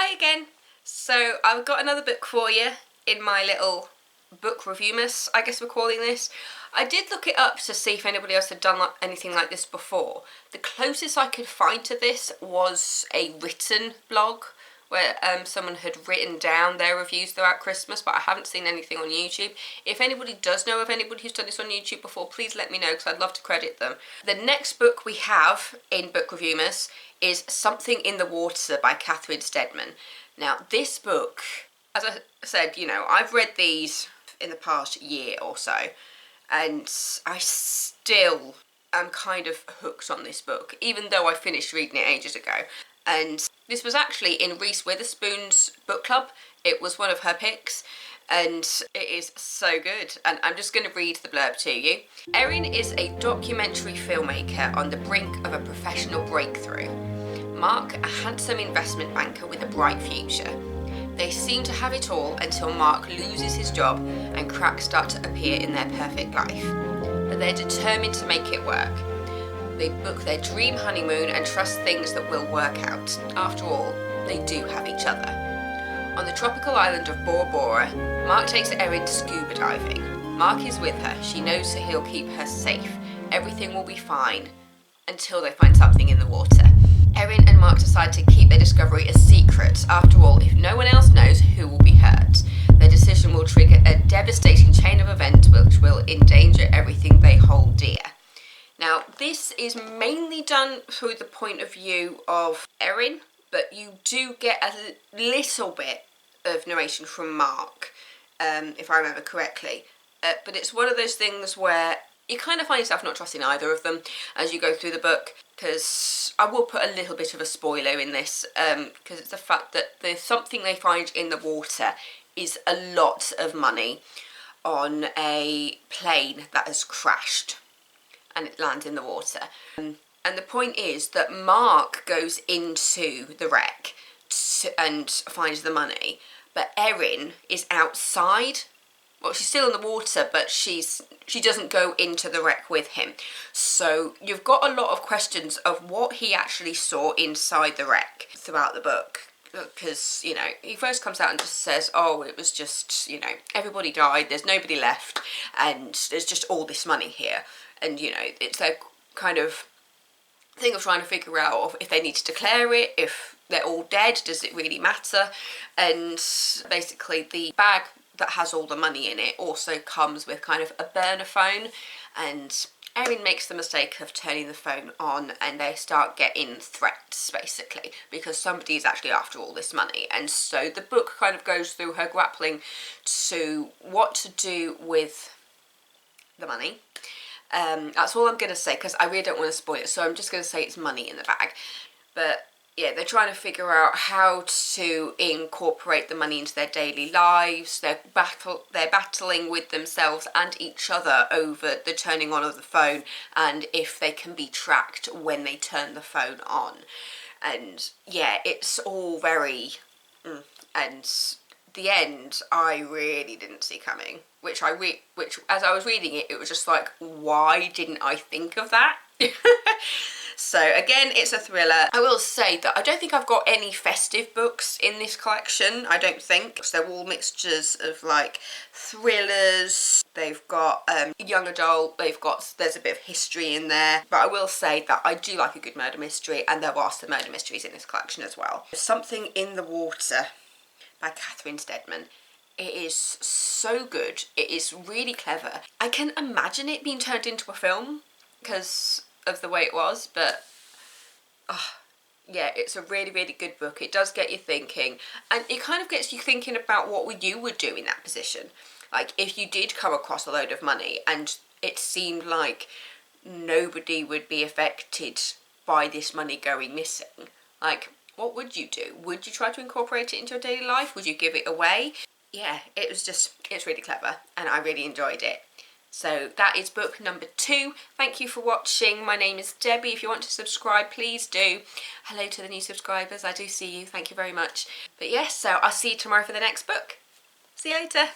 Hi again. So I've got another book for you in my little book Reviewmas, I guess we're calling this. I did look it up to see if anybody else had done anything like this before. The closest I could find to this was a written blog where someone had written down their reviews throughout Christmas, but I haven't seen anything on YouTube. If anybody does know of anybody who's done this on YouTube before, please let me know because I'd love to credit them. The next book we have in Book Reviewmas is Something in the Water by Steadman. Now this book, as I said, I've read these in the past year or so, and I still am kind of hooked on this book, even though I finished reading it ages ago. And this was actually in Reese Witherspoon's book club. It was one of her picks, and it is so good. And I'm just going to read the blurb to you. Erin is a documentary filmmaker on the brink of a professional breakthrough. Mark, a handsome investment banker with a bright future. They seem to have it all until Mark loses his job and cracks start to appear in their perfect life. But they're determined to make it work. They book their dream honeymoon and trust things that will work out. After all, they do have each other. On the tropical island of Bora Bora, Mark takes Erin scuba diving. Mark is with her. She knows that he'll keep her safe. Everything will be fine until they find something in the water. Erin and Mark decide to keep their discovery a secret. After all, if no one else knows, who will be hurt? Their decision will trigger a devastating chain of events which will endanger everything they hold dear. Now, this is mainly done through the point of view of Erin, but you do get a little bit of narration from Mark, if I remember correctly. But it's one of those things where you kind of find yourself not trusting either of them as you go through the book, because I will put a little bit of a spoiler in this, because it's the fact that there's something they find in the water is a lot of money on a plane that has crashed and it lands in the water. And the point is that Mark goes into the wreck and finds the money, but Erin is outside. Well, she's still in the water, but she doesn't go into the wreck with him. So you've got a lot of questions of what he actually saw inside the wreck throughout the book. Because, he first comes out and just says, oh, it was just, everybody died, there's nobody left, and there's just all this money here. And, it's a kind of thing of trying to figure out if they need to declare it, if they're all dead, does it really matter? And basically the bag that has all the money in it also comes with kind of a burner phone, and Erin makes the mistake of turning the phone on and they start getting threats, basically, because somebody is actually after all this money. And so the book kind of goes through her grappling to what to do with the money. That's all I'm going to say, because I really don't want to spoil it, so I'm just going to say it's money in the bag. But yeah, they're trying to figure out how to incorporate the money into their daily lives. They're battling with themselves and each other over the turning on of the phone and if they can be tracked when they turn the phone on. And yeah, it's all very... And the end, I really didn't see coming. Which as I was reading it, it was just like, why didn't I think of that? So again, it's a thriller. I will say that I don't think I've got any festive books in this collection. I don't think. They're all mixtures of like thrillers. They've got young adult. There's a bit of history in there. But I will say that I do like a good murder mystery, and there are some murder mysteries in this collection as well. Something in the Water by Steadman. It is so good. It is really clever. I can imagine it being turned into a film because of the way it was, but yeah, it's a really, really good book. It does get you thinking, and it kind of gets you thinking about what you would do in that position. Like, if you did come across a load of money and it seemed like nobody would be affected by this money going missing, like, what would you do? Would you try to incorporate it into your daily life? Would you give it away? Yeah, it's really clever, and I really enjoyed it. So that is book number 2. Thank you for watching. My name is Debbie. If you want to subscribe, please do. Hello to the new subscribers. I do see you. Thank you very much. But yes, so I'll see you tomorrow for the next book. See you later.